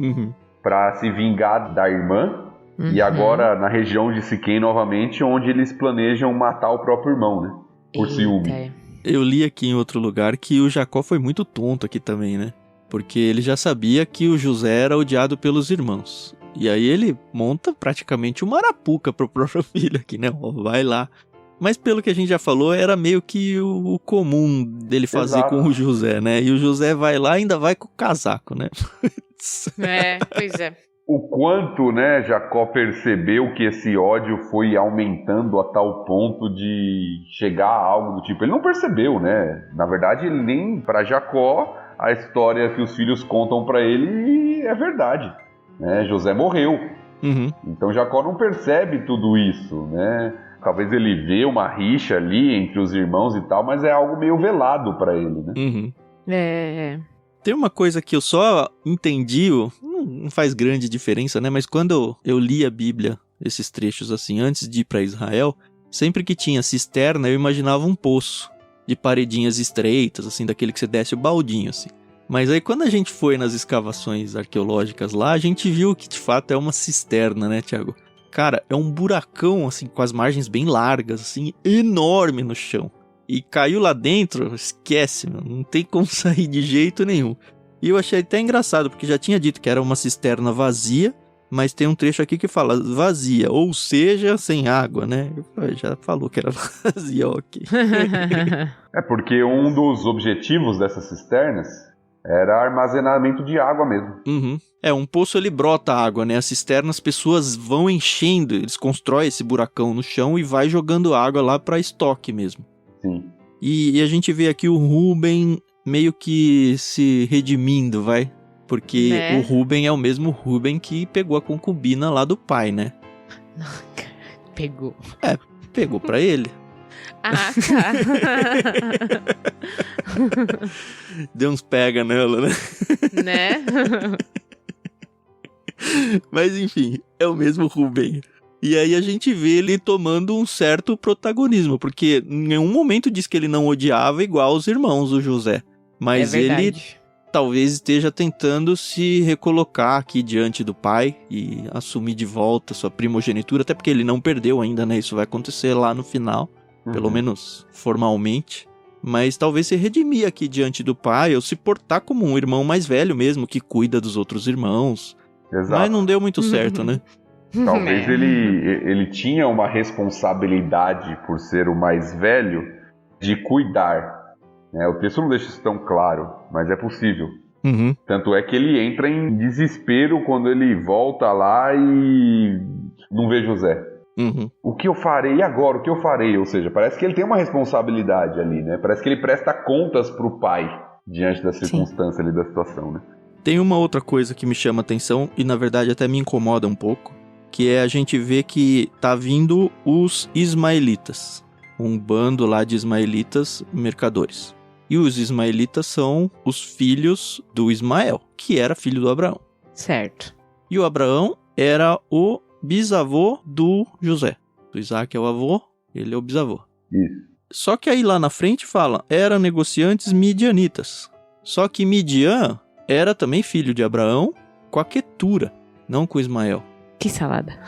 para se vingar da irmã, e agora na região de Siquém novamente, onde eles planejam matar o próprio irmão, né, por ciúme. Eu li aqui em outro lugar que o Jacó foi muito tonto aqui também, né? Porque ele já sabia que o José era odiado pelos irmãos. E aí ele monta praticamente uma arapuca pro próprio filho aqui, né? Vai lá. Mas pelo que a gente já falou, era meio que o comum dele fazer com o José, né? E o José vai lá e ainda vai com o casaco, né? Pois é. O quanto, né, Jacó percebeu que esse ódio foi aumentando a tal ponto de chegar a algo do tipo. Ele não percebeu, né? Na verdade, ele nem para Jacó, a história que os filhos contam para ele é verdade, né? José morreu. Então Jacó não percebe tudo isso, né? Talvez ele vê uma rixa ali entre os irmãos e tal, mas é algo meio velado para ele, né? Tem uma coisa que eu só entendi, não faz grande diferença, né? Mas quando eu li a Bíblia, esses trechos assim, antes de ir para Israel, sempre que tinha cisterna, eu imaginava um poço de paredinhas estreitas, assim, daquele que você desce o baldinho, assim. Mas aí quando a gente foi nas escavações arqueológicas lá, a gente viu que de fato é uma cisterna, né, Thiago? Cara, é um buracão, assim, com as margens bem largas, assim, enorme no chão. E caiu lá dentro, esquece, meu, não tem como sair de jeito nenhum. E eu achei até engraçado, porque já tinha dito que era uma cisterna vazia, mas tem um trecho aqui que fala vazia, ou seja, sem água, né? Já falou que era vazia, ok. É porque um dos objetivos dessas cisternas era armazenamento de água mesmo. Uhum. Um poço ele brota água, né? A cisterna as pessoas vão enchendo, eles constroem esse buracão no chão e vai jogando água lá para estoque mesmo. Sim. E a gente vê aqui o Rubem meio que se redimindo, vai? Porque Né? o Rubem é o mesmo Rubem que pegou a concubina lá do pai, né? Pegou. Pegou pra ele. Ah, tá. Deu uns pega nela, né? Né? Mas enfim, é o mesmo Rubem. E aí a gente vê ele tomando um certo protagonismo, porque em nenhum momento diz que ele não odiava igual os irmãos do José. Mas é ele verdade. talvez esteja tentando se recolocar aqui diante do pai e assumir de volta sua primogenitura, até porque ele não perdeu ainda, né? Isso vai acontecer lá no final, pelo menos formalmente. Mas talvez se redimir aqui diante do pai, ou se portar como um irmão mais velho mesmo, que cuida dos outros irmãos. Exato. Mas não deu muito certo, né? Talvez É. ele tinha uma responsabilidade, por ser o mais velho, de cuidar. Né? O texto não deixa isso tão claro, mas é possível. Uhum. Tanto é que ele entra em desespero quando ele volta lá e não vê José. Uhum. O que eu farei agora? O que eu farei? Ou seja, parece que ele tem uma responsabilidade ali, né? Parece que ele presta contas pro pai diante da circunstância ali, da situação, né? Tem uma outra coisa que me chama atenção e na verdade até me incomoda um pouco, que é a gente ver que tá vindo os ismaelitas, um bando lá de ismaelitas mercadores. E os ismaelitas são os filhos do Ismael, que era filho do Abraão. Certo. E o Abraão era o bisavô do José. O Isaac é o avô, ele é o bisavô. Isso. Só que aí lá na frente fala, eram negociantes midianitas. Só que Midian era também filho de Abraão com a Quetura, não com Ismael. Que salada.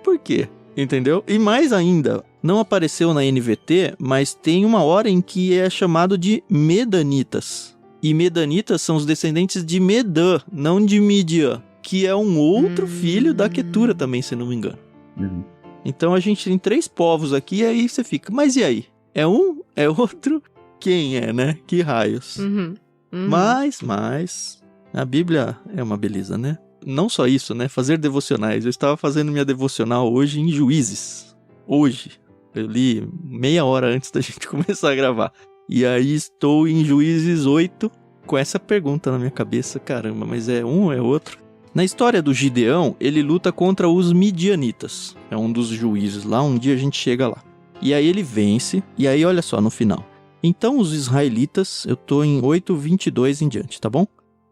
Por quê? Entendeu? E mais ainda, não apareceu na NVT, mas tem uma hora em que é chamado de Medanitas. E Medanitas são os descendentes de Medã, não de Midian, que é um outro filho da Quetura também, se não me engano. Uhum. Então a gente tem 3 povos aqui, e aí você fica, mas e aí? É um? É outro? Quem é, né? Que raios? Uhum. Uhum. Mas, a Bíblia é uma beleza, né? Não só isso, né? Fazer devocionais. Eu estava fazendo minha devocional hoje em Juízes. Hoje. Eu li meia hora antes da gente começar a gravar. E aí estou em Juízes 8 com essa pergunta na minha cabeça. Caramba, mas é um ou é outro? Na história do Gideão, ele luta contra os midianitas. É um dos juízes lá, um dia a gente chega lá. E aí ele vence, e aí olha só no final. Então os israelitas, eu tô em 8:22 em diante, tá bom?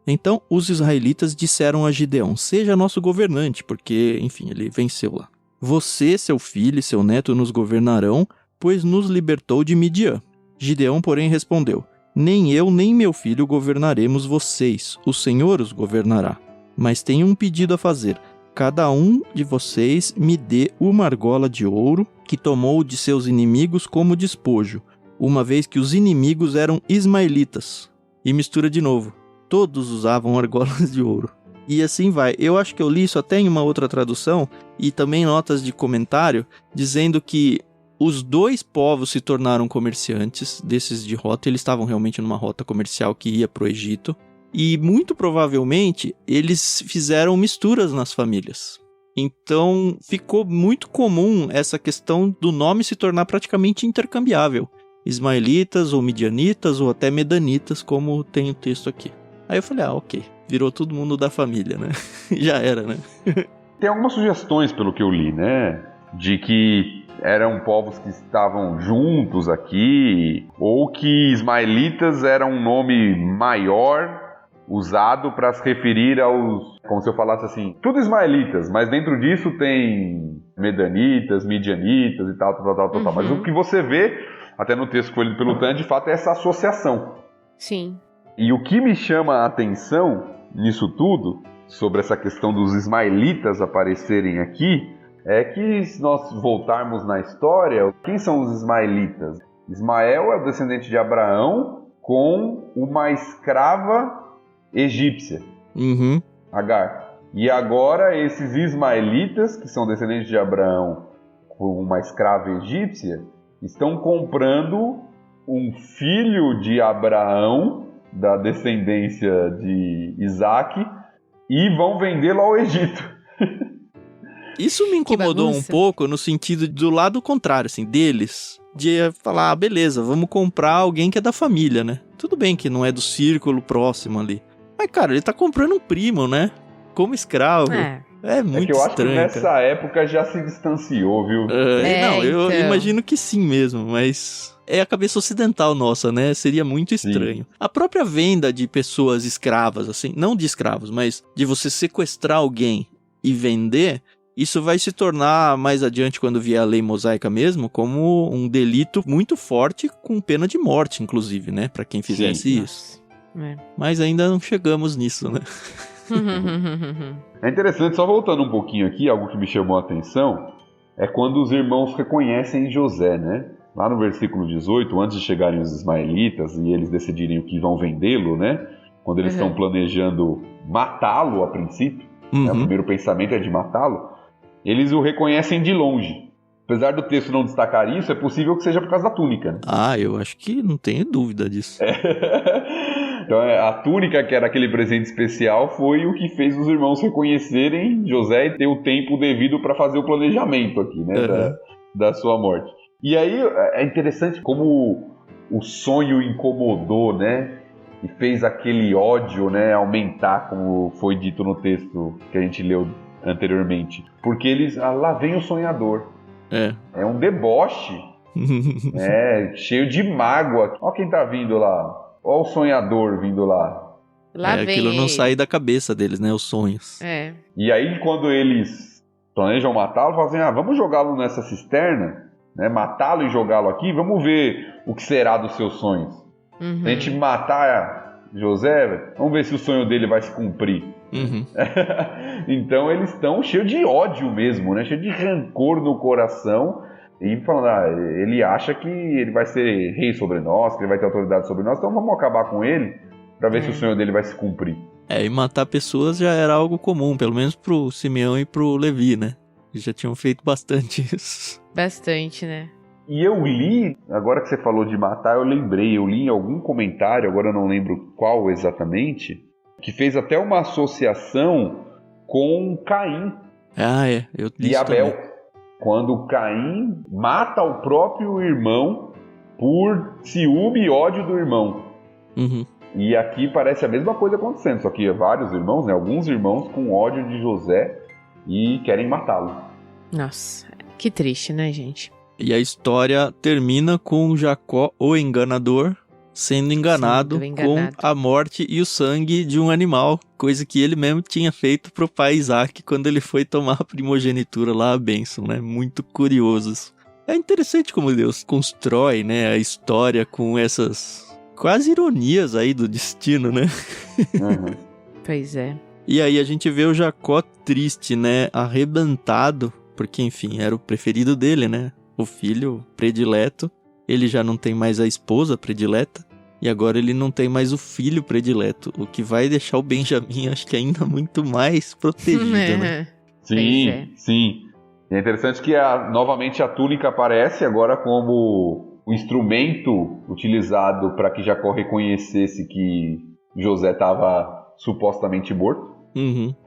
Então os israelitas disseram a Gideão, seja nosso governante, porque, enfim, ele venceu lá. Você, seu filho e seu neto nos governarão, pois nos libertou de Midian. Gideão, porém, respondeu, nem eu nem meu filho governaremos vocês, o Senhor os governará. Mas tenho um pedido a fazer. Cada um de vocês me dê uma argola de ouro que tomou de seus inimigos como despojo, uma vez que os inimigos eram ismaelitas. E mistura de novo. Todos usavam argolas de ouro. E assim vai. Eu acho que eu li isso até em uma outra tradução e também notas de comentário, dizendo que os 2 povos se tornaram comerciantes desses de rota. Eles estavam realmente numa rota comercial que ia para o Egito. E muito provavelmente eles fizeram misturas nas famílias. Então ficou muito comum essa questão do nome se tornar praticamente intercambiável. Ismaelitas ou midianitas ou até medanitas, como tem o texto aqui. Aí eu falei, ok, virou todo mundo da família, né? Já era, né? Tem algumas sugestões, pelo que eu li, né? De que eram povos que estavam juntos aqui, ou que ismaelitas era um nome maior usado para se referir aos, como se eu falasse assim, tudo ismaelitas, mas dentro disso tem medanitas, midianitas e tal. Uhum. Mas o que você vê, até no texto que foi lido pelo Tan, de fato é essa associação. Sim. E o que me chama a atenção nisso tudo, sobre essa questão dos ismaelitas aparecerem aqui, é que se nós voltarmos na história, quem são os ismaelitas? Ismael é o descendente de Abraão com uma escrava egípcia, Agar. E agora esses ismaelitas, que são descendentes de Abraão com uma escrava egípcia, estão comprando um filho de Abraão, da descendência de Isaac, e vão vendê-lo ao Egito. Isso me incomodou um pouco no sentido do lado contrário, assim, deles. De falar, beleza, vamos comprar alguém que é da família, né? Tudo bem que não é do círculo próximo ali. Mas, cara, ele tá comprando um primo, né? Como escravo. É muito que eu estranho, acho que nessa época já se distanciou, viu? Não, eu então. imagino que sim mesmo, mas é a cabeça ocidental nossa, né? Seria muito estranho. Sim. A própria venda de pessoas escravas, assim, não de escravos, mas de você sequestrar alguém e vender, isso vai se tornar, mais adiante, quando vier a lei mosaica mesmo, como um delito muito forte, com pena de morte, inclusive, né? Pra quem fizesse isso. Mas ainda não chegamos nisso, né? É interessante, só voltando um pouquinho aqui, algo que me chamou a atenção, é quando os irmãos reconhecem José, né? Lá no versículo 18, antes de chegarem os ismaelitas e eles decidirem o que vão vendê-lo, né? Quando eles estão planejando matá-lo a princípio, né? O primeiro pensamento é de matá-lo, eles o reconhecem de longe. Apesar do texto não destacar isso, é possível que seja por causa da túnica, né? Eu acho que não tenho dúvida disso. Então a túnica, que era aquele presente especial, foi o que fez os irmãos reconhecerem José e ter o tempo devido para fazer o planejamento aqui, né, da sua morte. E aí é interessante como o sonho incomodou, né, e fez aquele ódio, né, aumentar, como foi dito no texto que a gente leu anteriormente. Porque eles, lá vem o sonhador. É um deboche, cheio de mágoa. Olha quem tá vindo lá. Olha o sonhador vindo lá. Aquilo não sai da cabeça deles, né? Os sonhos. E aí, quando eles planejam matá-lo, falam assim, vamos jogá-lo nessa cisterna, né? Matá-lo e jogá-lo aqui, vamos ver o que será dos seus sonhos. Se a gente matar José, vamos ver se o sonho dele vai se cumprir. Então, eles estão cheios de ódio mesmo, né? Cheio de rancor no coração. E falando, ele acha que ele vai ser rei sobre nós, que ele vai ter autoridade sobre nós, então vamos acabar com ele pra ver se o sonho dele vai se cumprir. E matar pessoas já era algo comum, pelo menos pro Simeão e pro Levi, né? Eles já tinham feito bastante isso. Bastante, né? E eu li, agora que você falou de matar, eu lembrei, eu li em algum comentário, agora eu não lembro qual exatamente, que fez até uma associação com Caim eu li e Abel. Também. Quando Caim mata o próprio irmão por ciúme e ódio do irmão. E aqui parece a mesma coisa acontecendo, só que vários irmãos, né? Alguns irmãos com ódio de José e querem matá-lo. Nossa, que triste, né, gente? E a história termina com Jacó, o enganador, sendo enganado com a morte e o sangue de um animal, coisa que ele mesmo tinha feito pro pai Isaac quando ele foi tomar a primogenitura lá, a bênção, né? Muito curioso. É interessante como Deus constrói, né, a história com essas quase ironias aí do destino, né? Pois é. E aí a gente vê o Jacó triste, né, arrebentado, porque enfim, era o preferido dele, né? O filho predileto. Ele já não tem mais a esposa predileta e agora ele não tem mais o filho predileto, o que vai deixar o Benjamim, acho que ainda muito mais protegido, né? Sim. É interessante que novamente a túnica aparece agora como o instrumento utilizado para que Jacó reconhecesse que José estava supostamente morto.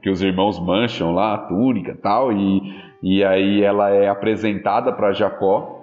Que os irmãos mancham lá a túnica e tal, e aí ela é apresentada para Jacó.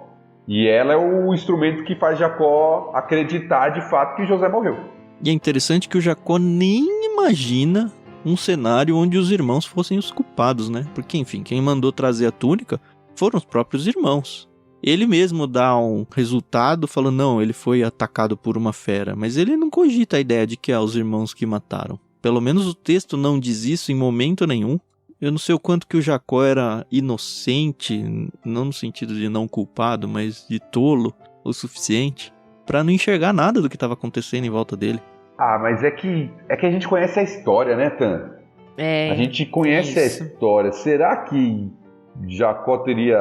E ela é o instrumento que faz Jacó acreditar de fato que José morreu. E é interessante que o Jacó nem imagina um cenário onde os irmãos fossem os culpados, né? Porque, enfim, quem mandou trazer a túnica foram os próprios irmãos. Ele mesmo dá um resultado falando, não, ele foi atacado por uma fera. Mas ele não cogita a ideia de que é os irmãos que mataram. Pelo menos o texto não diz isso em momento nenhum. Eu não sei o quanto que o Jacó era inocente, não no sentido de não culpado, mas de tolo o suficiente, para não enxergar nada do que estava acontecendo em volta dele. Mas é que a gente conhece a história, né, Tan? A gente conhece a história. Será que Jacó teria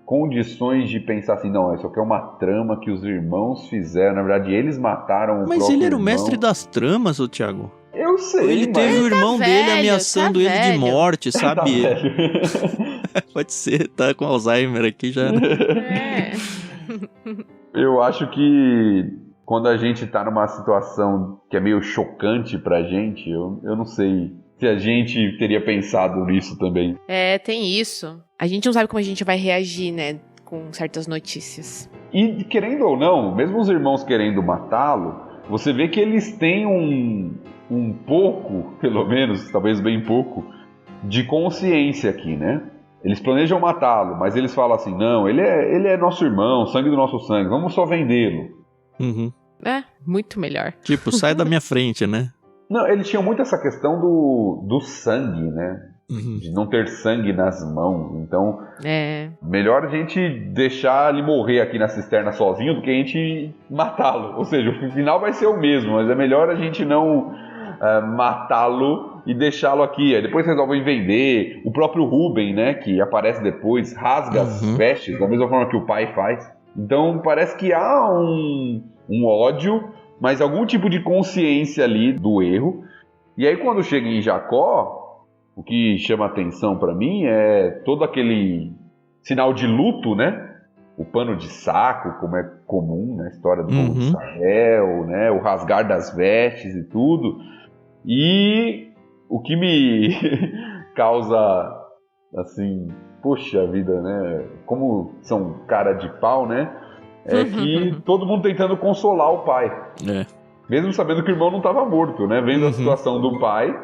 condições de pensar assim, não, isso aqui é uma trama que os irmãos fizeram, na verdade eles mataram o próprio irmão. Mas ele era o mestre das tramas, ô Thiago. Eu sei, Ele teve o irmão dele velho, ameaçando ele de morte, sabe? velho. Pode ser, tá com Alzheimer aqui já. Né? Eu acho que quando a gente tá numa situação que é meio chocante pra gente, eu não sei se a gente teria pensado nisso também. Tem isso. A gente não sabe como a gente vai reagir, né, com certas notícias. E querendo ou não, mesmo os irmãos querendo matá-lo, você vê que eles têm um pouco, pelo menos, talvez bem pouco, de consciência aqui, né? Eles planejam matá-lo, mas eles falam assim, não, ele é nosso irmão, sangue do nosso sangue, vamos só vendê-lo. Uhum. Muito melhor. Tipo, sai da minha frente, né? Não, eles tinham muito essa questão do sangue, né? Uhum. De não ter sangue nas mãos. Então, melhor a gente deixar ele morrer aqui na cisterna sozinho do que a gente matá-lo. Ou seja, o final vai ser o mesmo, mas é melhor a gente não matá-lo e deixá-lo aqui. Aí depois resolvem vender. O próprio Rubem, né, que aparece depois, rasga as vestes da mesma forma que o pai faz. Então, parece que há um ódio, mas algum tipo de consciência ali do erro. E aí quando chega em Jacó, o que chama atenção para mim é todo aquele sinal de luto, né? O pano de saco, como é comum na história do povo de Israel, né? O rasgar das vestes e tudo. E o que me causa, assim, poxa vida, né? Como são cara de pau, né? É que todo mundo tentando consolar o pai. Mesmo sabendo que o irmão não estava morto, né? Vendo a situação do pai.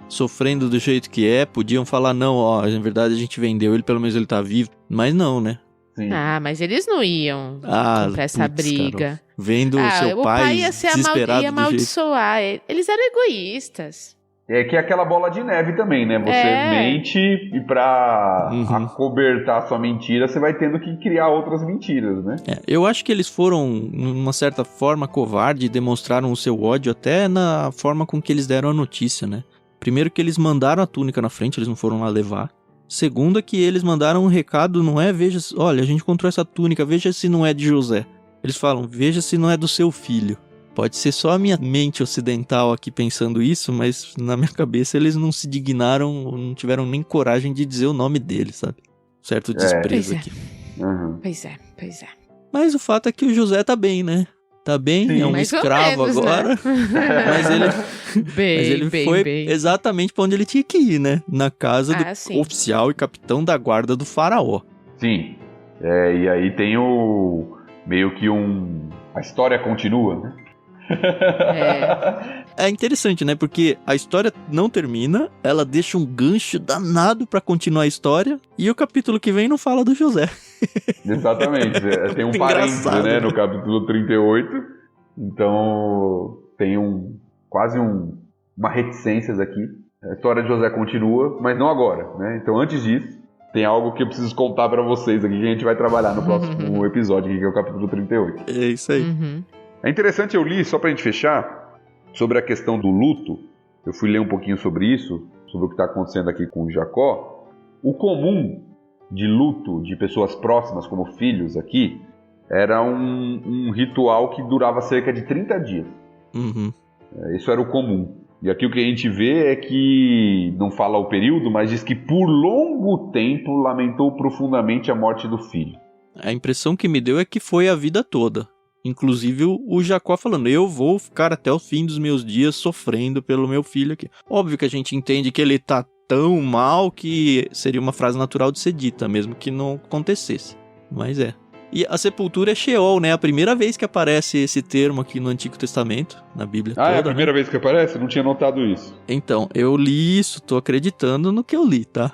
Sofrendo do jeito que podiam falar, não, na verdade a gente vendeu ele, pelo menos ele tá vivo. Mas não, né? Sim. Mas eles não iam comprar essa briga. Caramba. Vendo o seu o pai ia desesperado ia amaldiçoar. Eles eram egoístas. É que é aquela bola de neve também, né? Você mente e pra acobertar sua mentira, você vai tendo que criar outras mentiras, né? Eu acho que eles foram, numa certa forma, covarde e demonstraram o seu ódio até na forma com que eles deram a notícia, né? Primeiro que eles mandaram a túnica na frente, eles não foram lá levar. Segundo é que eles mandaram um recado, veja, olha, a gente encontrou essa túnica, veja se não é de José. Eles falam, veja se não é do seu filho. Pode ser só a minha mente ocidental aqui pensando isso, mas na minha cabeça eles não se dignaram, não tiveram nem coragem de dizer o nome dele, sabe? Certo desprezo aqui. Pois é. Mas o fato é que o José tá bem, né? Tá bem, Sim. é um Mais ou escravo menos, agora. né? Mas ele foi exatamente pra onde ele tinha que ir, né? Na casa do oficial e capitão da guarda do faraó. Sim. E aí tem meio que a história continua, né? É interessante, né? Porque a história não termina, ela deixa um gancho danado pra continuar a história, e o capítulo que vem não fala do José. Exatamente. Tem um parênteses, né, no capítulo 38. Então tem quase uma reticências aqui. A história de José continua, mas não agora, né? Então antes disso, tem algo que eu preciso contar pra vocês aqui, que a gente vai trabalhar no próximo episódio, aqui, que é o capítulo 38. É isso aí. É interessante, eu li, só pra gente fechar, sobre a questão do luto. Eu fui ler um pouquinho sobre isso, sobre o que está acontecendo aqui com Jacó. O comum de luto de pessoas próximas, como filhos aqui, era um ritual que durava cerca de 30 dias. Isso era o comum. E aqui o que a gente vê é que, não fala o período, mas diz que por longo tempo lamentou profundamente a morte do filho. A impressão que me deu é que foi a vida toda. Inclusive o Jacó falando, eu vou ficar até o fim dos meus dias sofrendo pelo meu filho aqui. Óbvio que a gente entende que ele tá tão mal que seria uma frase natural de ser dita, mesmo que não acontecesse. Mas E a sepultura é Sheol, né? A primeira vez que aparece esse termo aqui no Antigo Testamento, na Bíblia toda. É a primeira vez que aparece? Não tinha notado isso. Então, eu li isso, tô acreditando no que eu li, tá?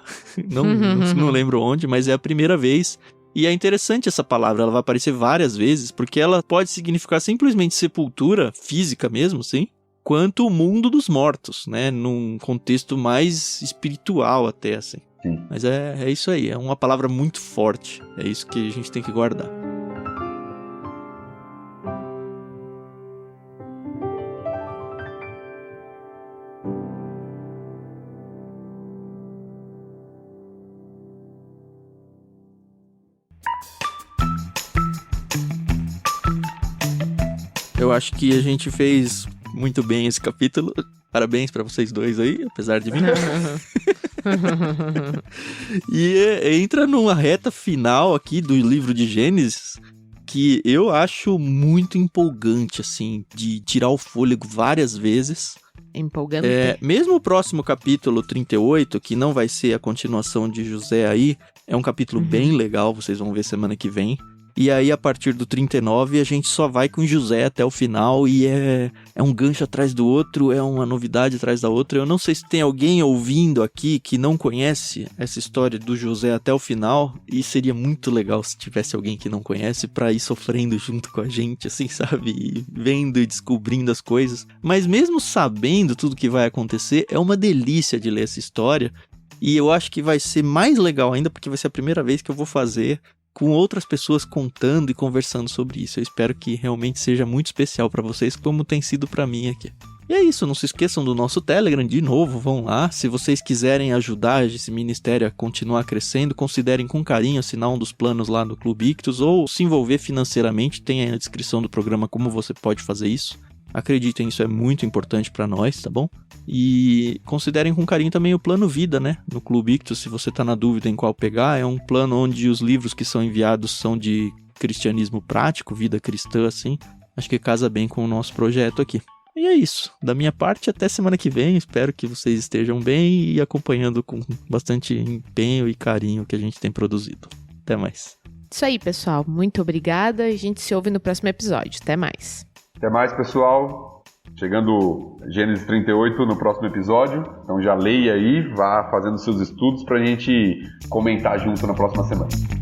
Não lembro onde, mas é a primeira vez. E é interessante essa palavra, ela vai aparecer várias vezes, porque ela pode significar simplesmente sepultura, física mesmo, sim, quanto o mundo dos mortos, né? Num contexto mais espiritual até, assim. Sim. Mas é isso aí, é uma palavra muito forte, é isso que a gente tem que guardar. Eu acho que a gente fez muito bem esse capítulo. Parabéns pra vocês dois aí, apesar de mim. E entra numa reta final aqui do livro de Gênesis que eu acho muito empolgante, assim, de tirar o fôlego várias vezes. Empolgante. Mesmo o próximo capítulo 38, que não vai ser a continuação de José aí, é um capítulo bem legal, vocês vão ver semana que vem. E aí, a partir do 39, a gente só vai com José até o final e é um gancho atrás do outro, é uma novidade atrás da outra. Eu não sei se tem alguém ouvindo aqui que não conhece essa história do José até o final, e seria muito legal se tivesse alguém que não conhece pra ir sofrendo junto com a gente, assim, sabe? E vendo e descobrindo as coisas. Mas mesmo sabendo tudo que vai acontecer, é uma delícia de ler essa história. E eu acho que vai ser mais legal ainda, porque vai ser a primeira vez que eu vou fazer com outras pessoas contando e conversando sobre isso. Eu espero que realmente seja muito especial pra vocês, como tem sido pra mim aqui. E é isso, não se esqueçam do nosso Telegram, de novo, vão lá. Se vocês quiserem ajudar esse ministério a continuar crescendo, considerem com carinho assinar um dos planos lá no Clube Ictus, ou se envolver financeiramente, tem aí na descrição do programa como você pode fazer isso. Acreditem, isso é muito importante pra nós, tá bom? E considerem com carinho também o plano Vida, né? No Clube Ictus, se você tá na dúvida em qual pegar, é um plano onde os livros que são enviados são de cristianismo prático, vida cristã, assim. Acho que casa bem com o nosso projeto aqui. E é isso. Da minha parte, até semana que vem. Espero que vocês estejam bem e acompanhando com bastante empenho e carinho que a gente tem produzido. Até mais. Isso aí, pessoal. Muito obrigada. A gente se ouve no próximo episódio. Até mais. Até mais, pessoal. Chegando Gênesis 38 no próximo episódio. Então já leia aí, vá fazendo seus estudos pra gente comentar junto na próxima semana.